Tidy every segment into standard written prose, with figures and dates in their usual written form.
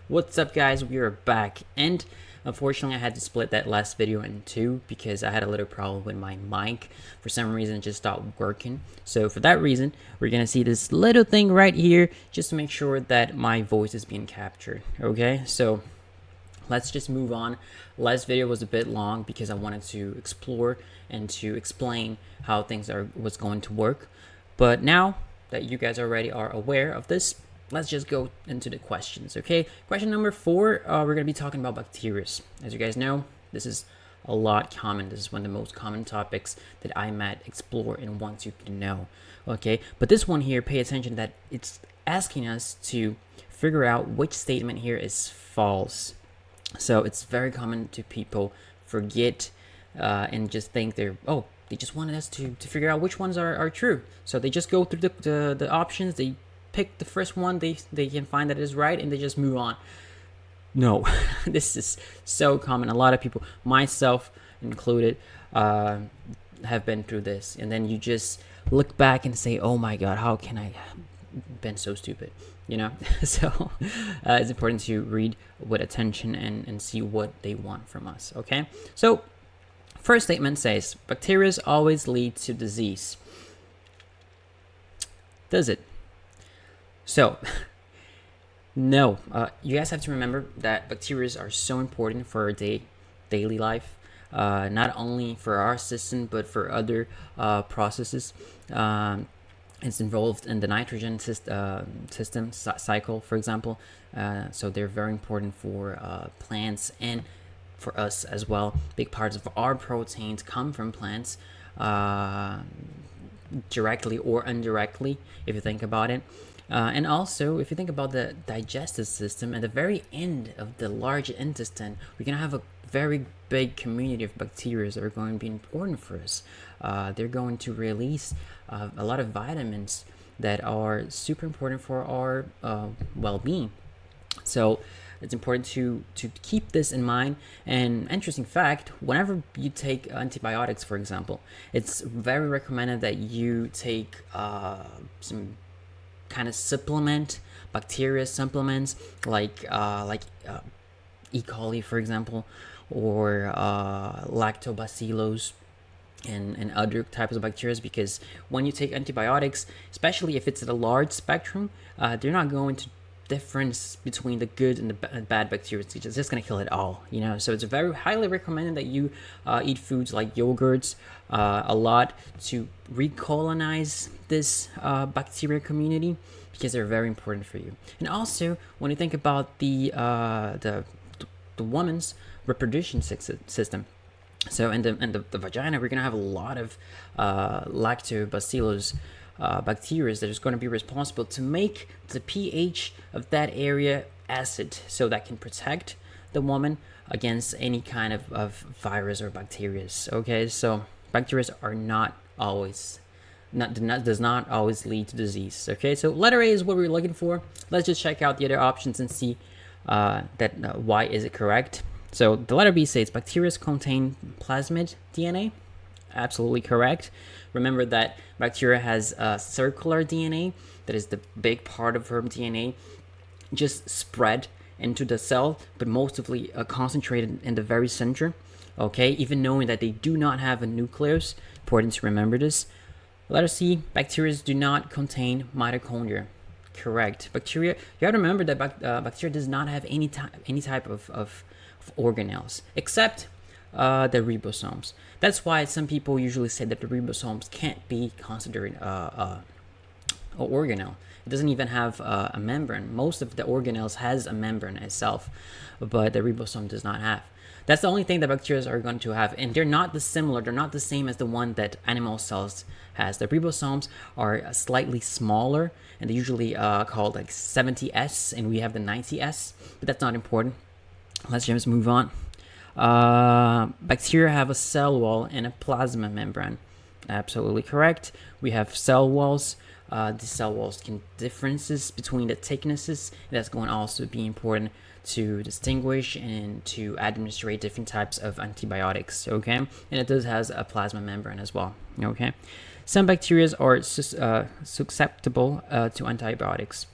What's up, guys? We are back, and unfortunately I had to split that last video in two because I had a little problem with my mic. For some reason it just stopped working, so for that reason we're gonna see this little thing right here just to make sure that my voice is being captured. Okay, so let's just move on. Last video was a bit long because I wanted to explore and to explain how things was going to work, but now that you guys already are aware of this, let's just go into the questions. Okay, question number 4, we're going to be talking about bacteria. As you guys know, this is a lot common. This is one of the most common topics that IMAT explore and wants you to know. Okay, but this one here, pay attention that it's asking us to figure out which statement here is false. So it's very common to people forget and just think they just wanted us to figure out which ones are true. So they just go through the options, they pick the first one they can find that is right, and they just move on. No, this is so common. A lot of people, myself included, have been through this, and then you just look back and say, oh my god, how can I been so stupid, you know? So it's important to read with attention and see what they want from us. Okay, so first statement says bacteria always lead to disease. Does it? So no, you guys have to remember that bacteria are so important for our daily life, not only for our system but for other processes. It's involved in the nitrogen system cycle, for example, so they're very important for plants and for us as well. Big parts of our proteins come from plants, directly or indirectly, if you think about it. And also, if you think about the digestive system, at the very end of the large intestine, we're going to have a very big community of bacteria that are going to be important for us. They're going to release a lot of vitamins that are super important for our well-being. So it's important to keep this in mind. And interesting fact, whenever you take antibiotics, for example, it's very recommended that you take some kind of supplement, bacteria supplements, like E. coli, for example, or lactobacillus and other types of bacteria, because when you take antibiotics, especially if it's at a large spectrum, they're not going to difference between the good and the bad bacteria. It's just going to kill it all, you know. So it's very highly recommended that you eat foods like yogurts a lot to recolonize this bacteria community, because they're very important for you. And also, when you think about the woman's reproduction system, so in the vagina, we're gonna have a lot of lactobacillus bacteria that is going to be responsible to make the pH of that area acid, so that can protect the woman against any kind of virus or bacteria. Okay, so bacteria are not always does not always lead to disease. Okay, so letter A is what we're looking for. Let's just check out the other options and see why is it correct. So the letter B says bacteria contain plasmid DNA. Absolutely correct. Remember that bacteria has circular DNA, that is the big part of her DNA, just spread into the cell, but mostly concentrated in the very center. Okay, even knowing that they do not have a nucleus, important to remember this. Letter C, bacteria do not contain mitochondria. Correct. Bacteria, you have to remember that bacteria does not have any type of organelles except the ribosomes. That's why some people usually say that the ribosomes can't be considered an organelle. It doesn't even have a membrane. Most of the organelles has a membrane itself, but the ribosome does not have. That's the only thing that bacteria are going to have, and they're not they're not the same as the one that animal cells has. The ribosomes are slightly smaller, and they're usually called like 70S, and we have the 90S, but that's not important. Let's just move on. Bacteria have a cell wall and a plasma membrane. Absolutely correct. We have cell walls. The cell walls can differences between the thicknesses. That's going to also be important to distinguish and to administrate different types of antibiotics. Okay, and it does has a plasma membrane as well. Okay, some bacteria are susceptible to antibiotics.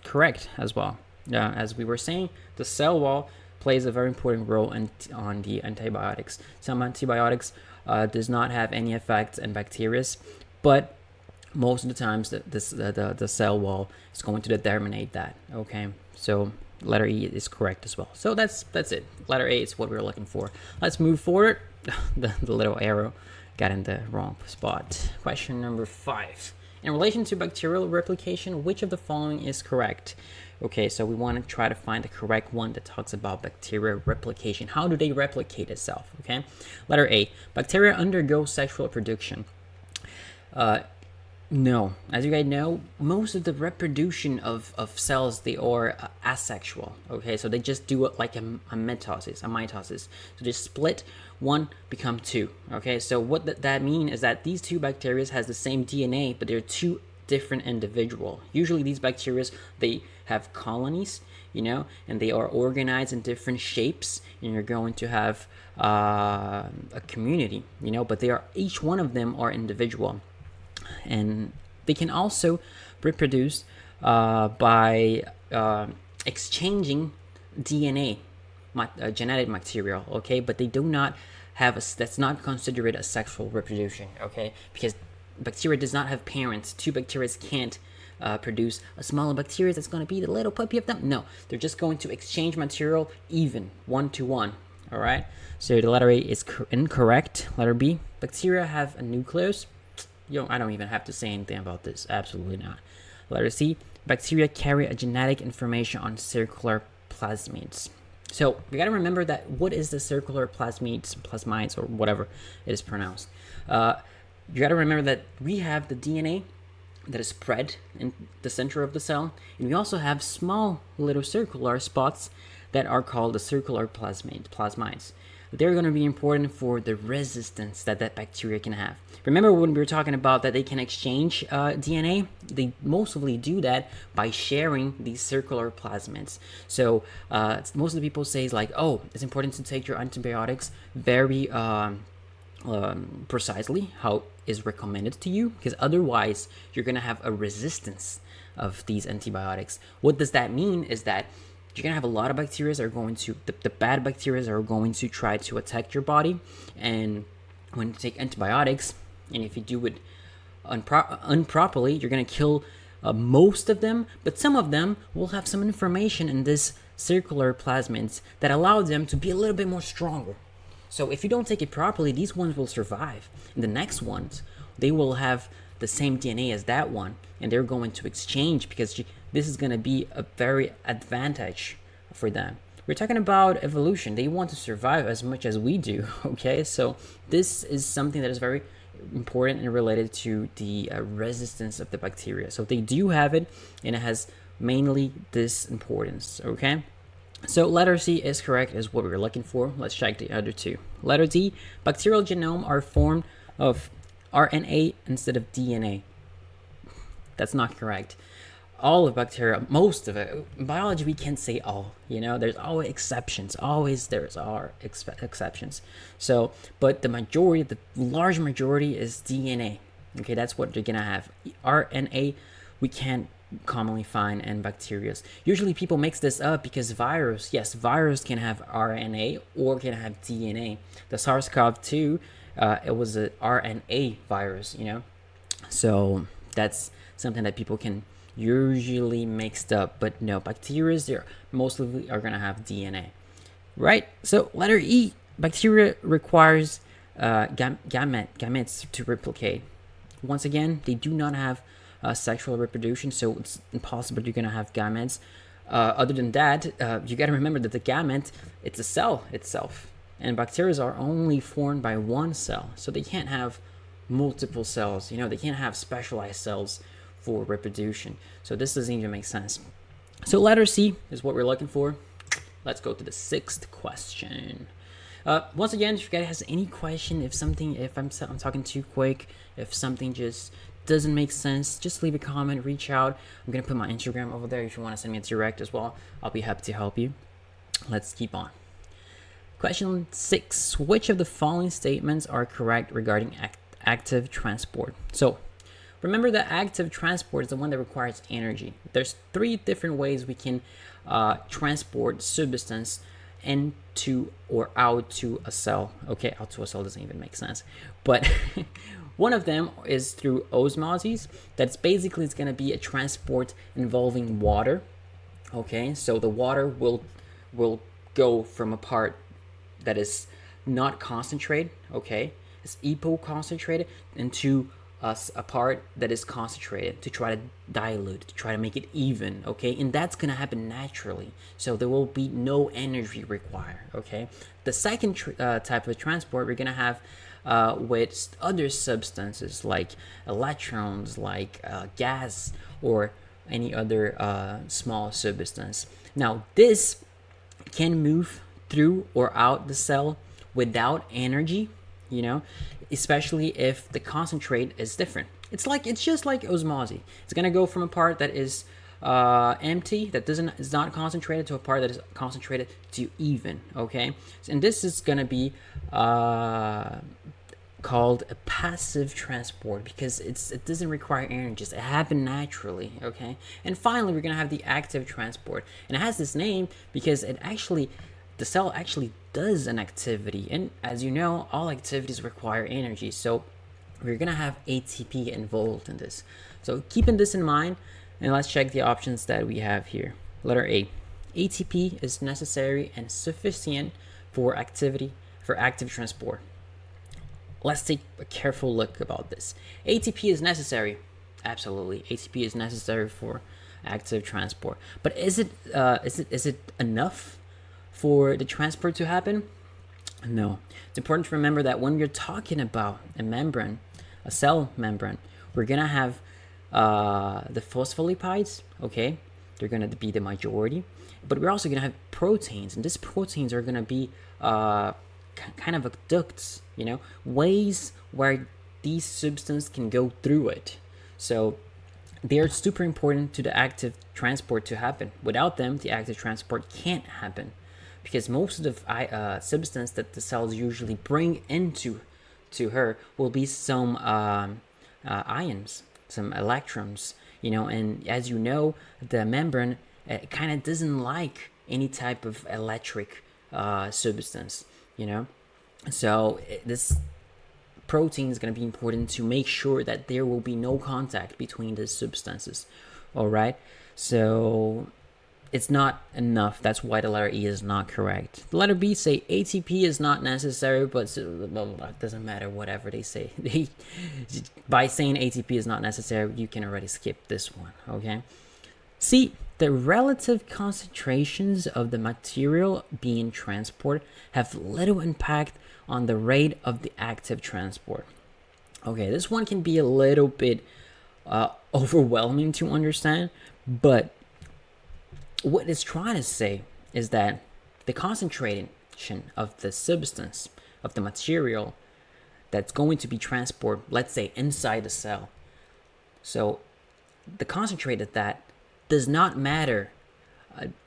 Correct as well. As we were saying, the cell wall plays a very important role on the antibiotics. Some antibiotics does not have any effect in bacteria, but most of the times the cell wall is going to determine that. Okay, so letter E is correct as well. So that's it. Letter A is what we're looking for. Let's move forward. the little arrow got in the wrong spot. Question number 5. In relation to bacterial replication, which of the following is correct? Okay, so we want to try to find the correct one that talks about bacterial replication. How do they replicate itself? Okay, letter A, bacteria undergo sexual reproduction. No, as you guys know, most of the reproduction of cells, they are asexual. Okay, so they just do it like a mitosis. So they split, one become two. Okay, so what that means is that these two bacteria has the same DNA, but they're two different individual. Usually these bacteria, they have colonies, and they are organized in different shapes, and you're going to have a community, but they are, each one of them are individual. And they can also reproduce by exchanging DNA, genetic material, okay? But they do not have that's not considered a sexual reproduction, okay? Because bacteria does not have parents. Two bacteria can't produce a smaller bacteria that's going to be the little puppy of them. No, they're just going to exchange material even, 1-to-1, all right? So the letter A is incorrect. Letter B, bacteria have a nucleus. I don't even have to say anything about this. Absolutely not. Letter C, bacteria carry a genetic information on circular plasmids. So we got to remember that what is the circular plasmids, or whatever it is pronounced. You got to remember that we have the DNA that is spread in the center of the cell, and we also have small little circular spots that are called the circular plasmids. They're going to be important for the resistance that bacteria can have. Remember when we were talking about that they can exchange DNA? They mostly do that by sharing these circular plasmids. So most of the people say like, oh, it's important to take your antibiotics very precisely how is recommended to you, because otherwise you're going to have a resistance of these antibiotics. What does that mean is that you're going to have a lot of bacteria that are going to, the bad bacteria are going to try to attack your body. And when you take antibiotics, and if you do it improperly, you're going to kill most of them, but some of them will have some information in this circular plasmids that allow them to be a little bit more stronger. So if you don't take it properly, these ones will survive. And the next ones, they will have the same DNA as that one, and they're going to exchange because this is going to be a very advantage for them. We're talking about evolution. They want to survive as much as we do, okay? So this is something that is very important and related to the resistance of the bacteria. So they do have it, and it has mainly this importance, okay? So letter C is correct, is what we're looking for. Let's check the other two. Letter D, bacterial genome are formed of RNA instead of DNA. That's not correct. All of bacteria, most of it, in biology we can't say all, there's always exceptions, exceptions. So, but the large majority is DNA. Okay, that's what you're gonna have. RNA, we can't commonly find in bacteria. Usually people mix this up because virus can have RNA or can have DNA. The SARS-CoV-2, it was a RNA virus, so that's something that people can usually mixed up, but no, bacteria, they're mostly are gonna have DNA, right? So letter E, bacteria requires gametes to replicate. Once again, they do not have sexual reproduction, so it's impossible you're gonna have gametes. Other than that, you gotta remember that the gamete, it's a cell itself, and bacteria are only formed by one cell, so they can't have multiple cells. They can't have specialized cells for reproduction. So this doesn't even make sense. So letter C is what we're looking for. Let's go to the 6th question. Once again, if you guys has any question, if I'm talking too quick, if something just doesn't make sense, just leave a comment, reach out. I'm gonna put my Instagram over there if you want to send me a direct as well. I'll be happy to help you. Let's keep on. Question 6, which of the following statements are correct regarding active transport? So Remember that active transport is the one that requires energy. There's 3 different ways we can transport substance into or out to a cell. Okay, out to a cell doesn't even make sense. But one of them is through osmosis. That's basically, it's going to be a transport involving water. Okay, so the water will go from a part that is not concentrated, okay, it's hypoconcentrated, into a part that is concentrated to try to dilute, to try to make it even, okay? And that's gonna happen naturally, so there will be no energy required, okay? The second type of transport we're gonna have with other substances like electrons, like gas, or any other small substance. Now, this can move through or out the cell without energy, you know, especially if the concentrate is different. It's just like osmosis. It's gonna go from a part that is empty, that is not concentrated, to a part that is concentrated, to even. Okay, and this is gonna be called a passive transport because it doesn't require energy. It happens naturally. Okay, and finally we're gonna have the active transport, and it has this name because the cell actually does an activity, and as you know, all activities require energy, so we're gonna have ATP involved in this. So keeping this in mind, and let's check the options that we have here. Letter A, ATP is necessary and sufficient for active transport. Let's take a careful look about this. ATP is necessary. Absolutely, ATP is necessary for active transport. But is it enough for the transport to happen? No. It's important to remember that when we're talking about a membrane, a cell membrane, we're gonna have the phospholipids. Okay, they're gonna be the majority, but we're also gonna have proteins, and these proteins are gonna be kind of ducts, you know, ways where these substances can go through it. So they are super important to the active transport to happen. Without them, the active transport can't happen, because most of the substance that the cells usually bring into her will be some ions, some electrons, you know. And as you know, the membrane kind of doesn't like any type of electric substance, you know. So this protein is going to be important to make sure that there will be no contact between the substances. All right, so it's not enough. That's why the letter E is not correct. The letter B say ATP is not necessary, but it doesn't matter whatever they say. By saying ATP is not necessary, you can already skip this one, okay? C, the relative concentrations of the material being transported have little impact on the rate of the active transport. Okay, this one can be a little bit overwhelming to understand, but what it's trying to say is that the concentration of the substance, of the material that's going to be transported, let's say inside the cell, so the concentrate of that does not matter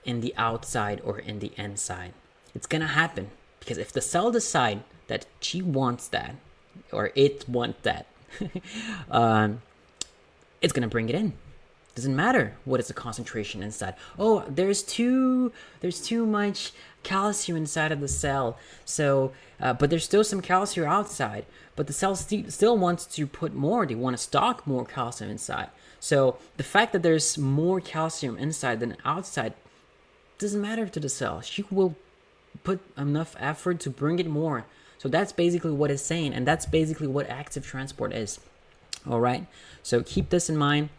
in the outside or in the inside. It's gonna happen because if the cell decide that she wants that, or it wants that, it's gonna bring it in. Doesn't matter what is the concentration inside. Oh, there's too much calcium inside of the cell. So, but there's still some calcium outside. But the cell still wants to put more. They want to stock more calcium inside. So the fact that there's more calcium inside than outside doesn't matter to the cell. She will put enough effort to bring it more. So that's basically what it's saying, and that's basically what active transport is. All right. So keep this in mind.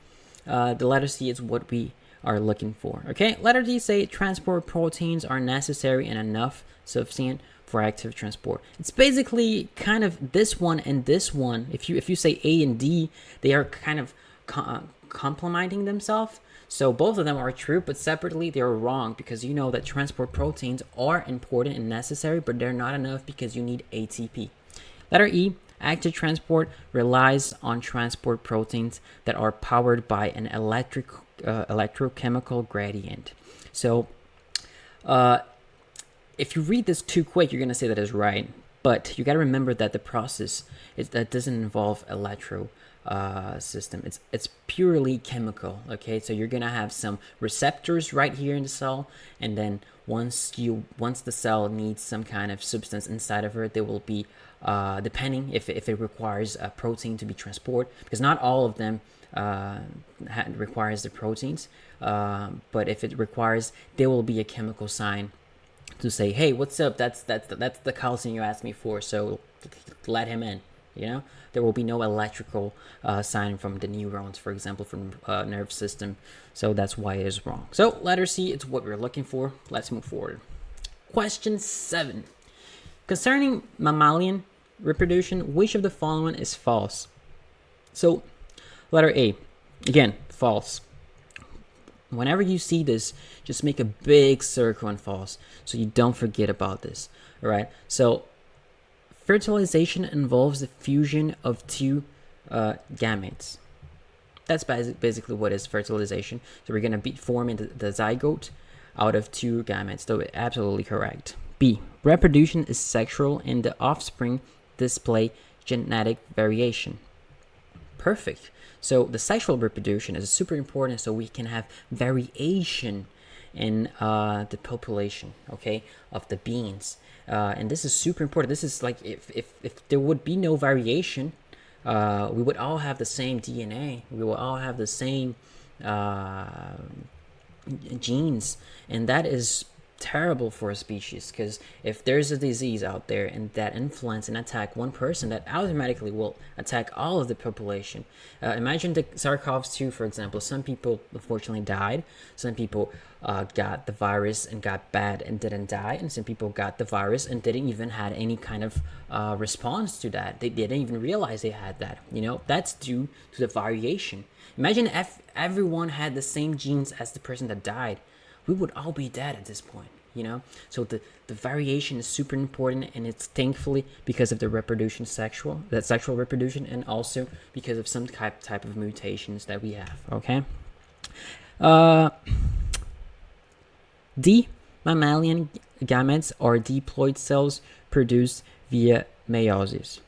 The letter C is what we are looking for. Okay, letter D say transport proteins are necessary and enough sufficient for active transport. It's basically kind of this one and this one. If you say A and D, they are kind of complementing themselves. So both of them are true, but separately they are wrong, because you know that transport proteins are important and necessary, but they're not enough because you need ATP. Letter E, active transport relies on transport proteins that are powered by an electrochemical gradient. So if you read this too quick, you're going to say that is right. But you got to remember that the process that doesn't involve system. It's purely chemical. Okay, so you're gonna have some receptors right here in the cell, and then once the cell needs some kind of substance inside of it, there will be depending if it requires a protein to be transported, because not all of them requires the proteins, but if it requires, there will be a chemical sign to say, hey, what's up, that's the calcium you asked me for, so let him in. There will be no electrical sign from the neurons, for example, from nerve system. So that's why it is wrong. So letter C, it's what we're looking for. Let's move forward. Question 7. Concerning mammalian reproduction, which of the following is false? So letter A, again, false. Whenever you see this, just make a big circle and false, so you don't forget about this. All right. So fertilization involves the fusion of two gametes. That's basically what is fertilization. So we're going to be forming the zygote out of two gametes. So absolutely correct. B, reproduction is sexual and the offspring display genetic variation. Perfect. So the sexual reproduction is super important, so we can have variation in the population, okay, of the beings. And this is super important. This is like if there would be no variation, we would all have the same DNA. We will all have the same genes, and that is terrible for a species, because if there's a disease out there and that influence and attack one person, that automatically will attack all of the population. Imagine the SARS-CoV-2, for example. Some people unfortunately died, some people got the virus and got bad and didn't die, and some people got the virus and didn't even had any kind of response to that. They didn't even realize they had that. That's due to the variation. Imagine if everyone had the same genes as the person that died. We would all be dead at this point, So the variation is super important, and it's thankfully because of the sexual reproduction, and also because of some type of mutations that we have, okay? D, mammalian gametes are diploid cells produced via meiosis.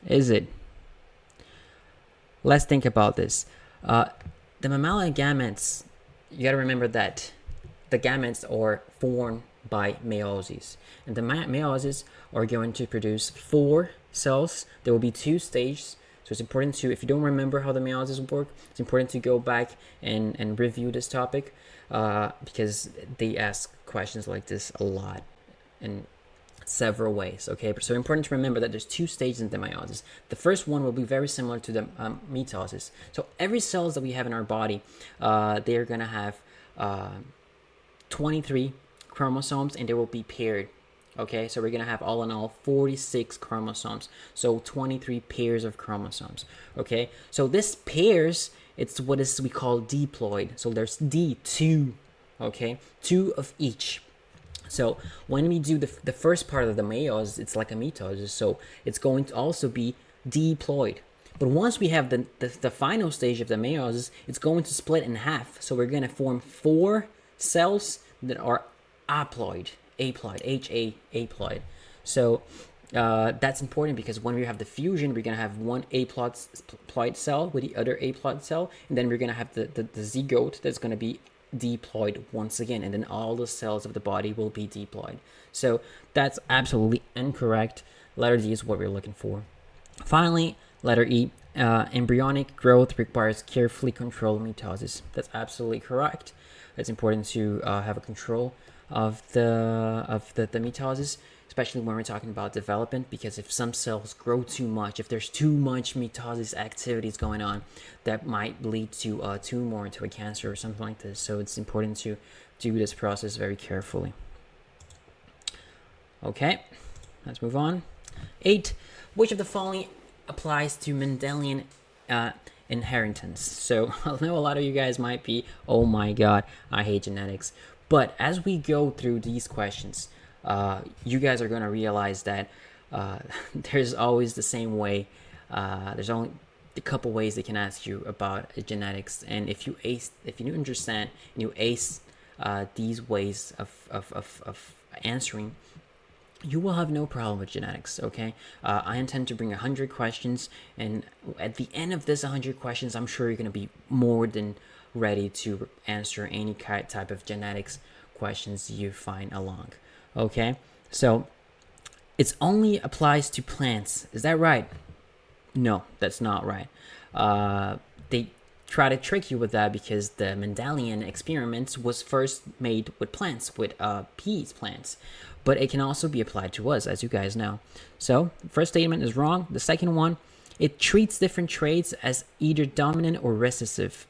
Is it? Let's think about this. The mammalian gametes, you got to remember that the gametes are formed by meiosis, and the meiosis are going to produce 4 cells. There will be 2 stages, so it's important to, if you don't remember how the meiosis work, it's important to go back and review this topic, because they ask questions like this a lot in several ways, okay? So important to remember that there's 2 stages in the meiosis. The first one will be very similar to the mitosis. So every cells that we have in our body, they're gonna have 23 chromosomes, and they will be paired. Okay, so we're gonna have all in all 46 chromosomes, so 23 pairs of chromosomes. Okay, so this pairs, it's what we call diploid. So there's D2, okay, 2 of each. So when we do the first part of the meiosis, it's like a mitosis, so it's going to also be diploid. But once we have the final stage of the meiosis, it's going to split in half. So we're going to form 4 cells that are haploid, aploid. So that's important, because when we have the fusion, we're going to have one aploid cell with the other aploid cell, and then we're going to have the zygote that's going to be diploid once again, and then all the cells of the body will be diploid. So that's absolutely incorrect. Letter D is what we're looking for. Finally, letter E, embryonic growth requires carefully controlled mitosis. That's absolutely correct. It's important to have a control of the mitosis, especially when we're talking about development, because if some cells grow too much, if there's too much mitosis activities going on, that might lead to a tumor, to a cancer or something like this. So it's important to do this process very carefully. Okay, let's move on. 8, which of the following applies to Mendelian inheritance? So I know a lot of you guys might be, oh my god, I hate genetics. But as we go through these questions, you guys are going to realize that there's always the same way. There's only a couple ways they can ask you about genetics, and if you understand and you ace these ways of answering, you will have no problem with genetics. Okay, I intend to bring 100 questions, and at the end of this 100 questions, I'm sure you're going to be more than ready to answer any type of genetics questions you find along. Okay, so it only applies to plants. Is that right? No, that's not right. They try to trick you with that because the Mendelian experiments was first made with plants, with peas plants, but it can also be applied to us, as you guys know. So, first statement is wrong. The second one, it treats different traits as either dominant or recessive.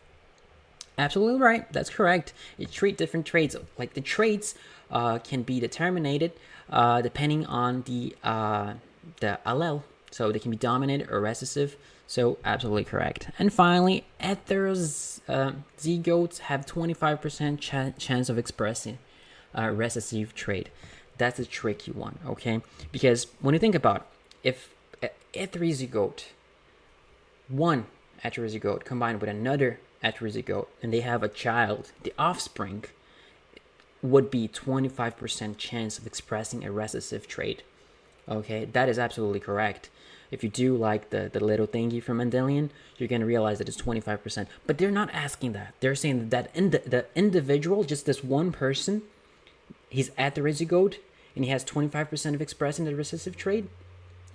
Absolutely right. That's correct. It treats different traits. Like the traits can be determined depending on the allele. So they can be dominant or recessive. So absolutely correct. And finally, heterozygotes have 25% chance of expressing recessive trait. That's a tricky one, okay? Because when you think about it, if one heterozygote combined with another heterozygote and they have a child, the offspring would be 25% chance of expressing a recessive trait. Okay, that is absolutely correct. If you do like the little thingy from Mendelian, you're going to realize that it's 25%. But they're not asking that. They're saying that the individual, just this one person, he's heterozygote and he has 25% of expressing the recessive trait.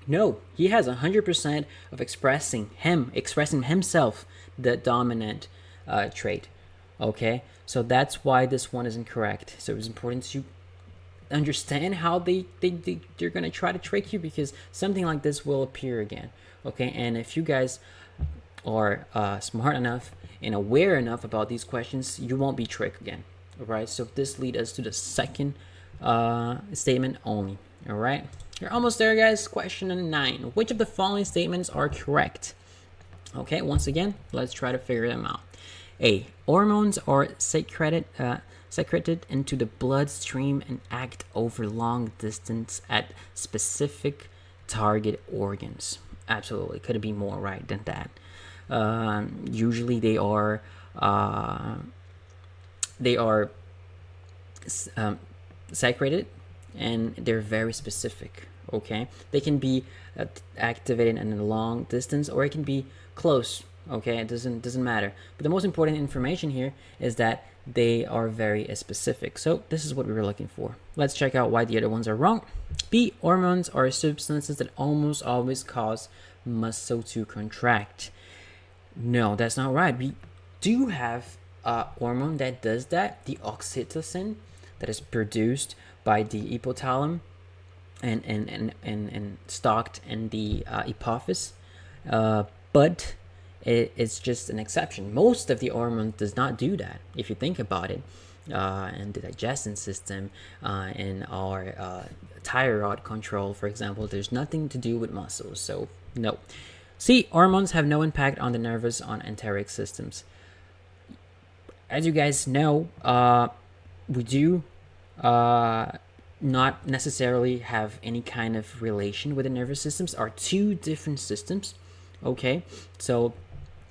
No, he has 100% of expressing himself, the dominant trait. Okay, so that's why this one is incorrect. So it's important to understand how they're going to try to trick you, because something like this will appear again. Okay, and if you guys are smart enough and aware enough about these questions, you won't be tricked again. All right, so this leads us to the second statement only. All right, you're almost there, guys. Question 9: which of the following statements are correct? Okay, once again, let's try to figure them out. A, hormones are secreted into the bloodstream and act over long distance at specific target organs. Absolutely, couldn't be more right than that. Usually they are secreted, and they're very specific. Okay, they can be activated in a long distance, or it can be close. Okay, it doesn't matter. But the most important information here is that they are very specific. So this is what we were looking for. Let's check out why the other ones are wrong. B, hormones are substances that almost always cause muscle to contract. No, that's not right. We do have a hormone that does that, the oxytocin, that is produced by the hypothalamus and stocked in the epiphysis. But it's just an exception. Most of the hormone does not do that, if you think about it. And the digestion system and our thyroid control, for example, there's nothing to do with muscles. So no. C, hormones have no impact on the nervous on enteric systems. As you guys know, we do not necessarily have any kind of relation with the nervous systems. Are two different systems. Okay, so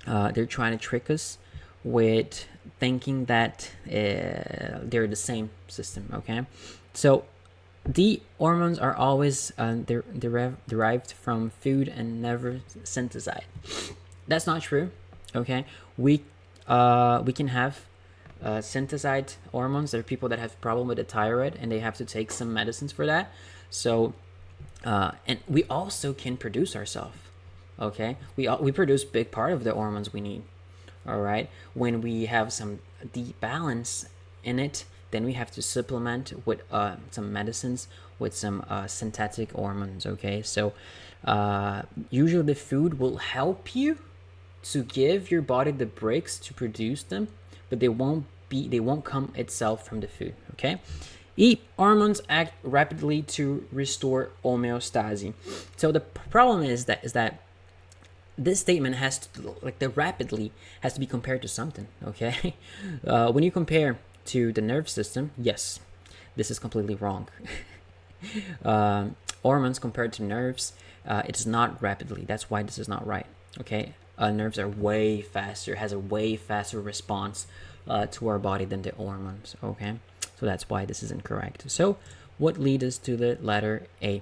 they're trying to trick us with thinking that they're the same system. Okay, so the hormones are always derived from food and never synthesized. That's not true. Okay, we can have synthesized hormones. There are people that have problem with the thyroid and they have to take some medicines for that. So and we also can produce ourselves. Okay, we produce big part of the hormones we need. All right, when we have some debalance in it, then we have to supplement with some medicines with some synthetic hormones. Okay, so usually the food will help you to give your body the breaks to produce them, but they won't come itself from the food. Okay. E, hormones act rapidly to restore homeostasis. So the problem is that this statement has to, like, the rapidly has to be compared to something. Okay. When you compare to the nerve system, yes, this is completely wrong. Hormones compared to nerves, it's not rapidly. That's why this is not right. Okay. Nerves are way faster, has a way faster response to our body than the hormones. Okay, so that's why this is incorrect. So what leads us to the letter A.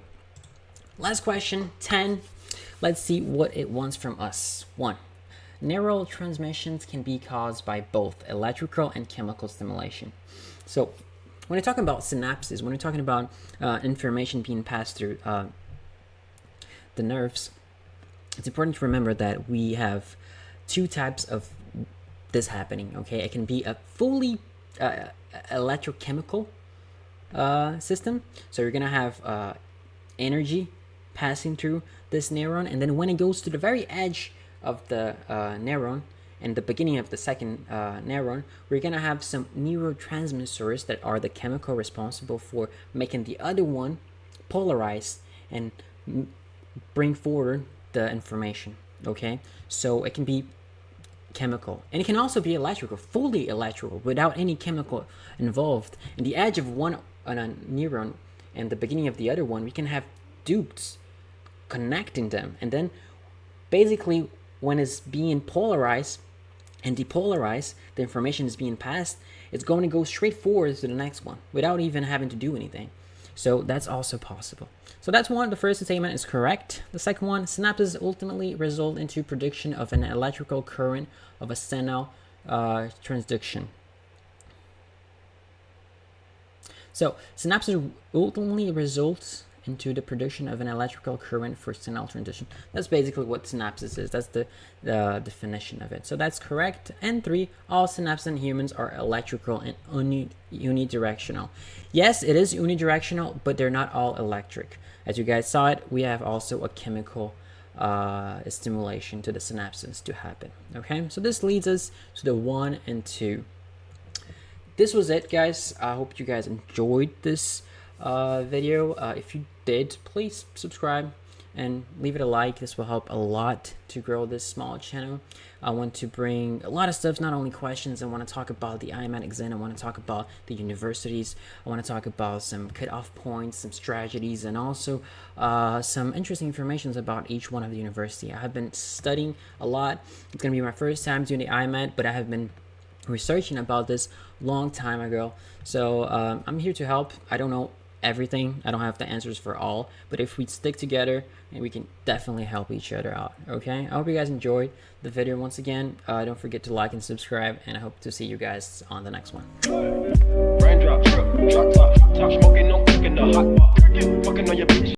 Last question, 10. Let's see what it wants from us. 1. Neural transmissions can be caused by both electrical and chemical stimulation. So when we're talking about synapses, when we're talking about information being passed through the nerves, it's important to remember that we have 2 types of this happening. Okay, it can be a fully electrochemical system. So you're gonna have energy passing through this neuron, and then when it goes to the very edge of the neuron and the beginning of the second neuron, we're gonna have some neurotransmitters that are the chemical responsible for making the other one polarize and bring forward the information. Okay, so it can be chemical, and it can also be electrical, fully electrical, without any chemical involved. In the edge of one on a neuron and the beginning of the other one, we can have dupes connecting them, and then basically when it's being polarized and depolarized, the information is being passed, it's going to go straight forward to the next one without even having to do anything. So that's also possible. So that's one. The first statement is correct. The second one, synapses ultimately result into production of an electrical current of a senile transduction. So synapses ultimately results into the production of an electrical current for senile transition. That's basically what synapses is. That's the definition of it. So that's correct. And 3, all synapses in humans are electrical and unidirectional. Yes, it is unidirectional, but they're not all electric. As you guys saw it, we have also a chemical stimulation to the synapses to happen. Okay, so this leads us to the 1 and 2. This was it, guys. I hope you guys enjoyed this video. If you did, please subscribe and leave it a like. This will help a lot to grow this small channel. I want to bring a lot of stuff, not only questions. I want to talk about the IMAT exam. I want to talk about the universities. I want to talk about some cutoff points, some strategies, and also some interesting information about each one of the university. I have been studying a lot. It's going to be my first time doing the IMAT, but I have been researching about this long time ago. So I'm here to help. I don't know everything. I don't have the answers for all, but if we stick together, we can definitely help each other out. Okay, I hope you guys enjoyed the video. Once again, don't forget to like and subscribe, and I hope to see you guys on the next one. Raindrop, drop top, smoking, no cooking the hot bar, fucking on your bitch.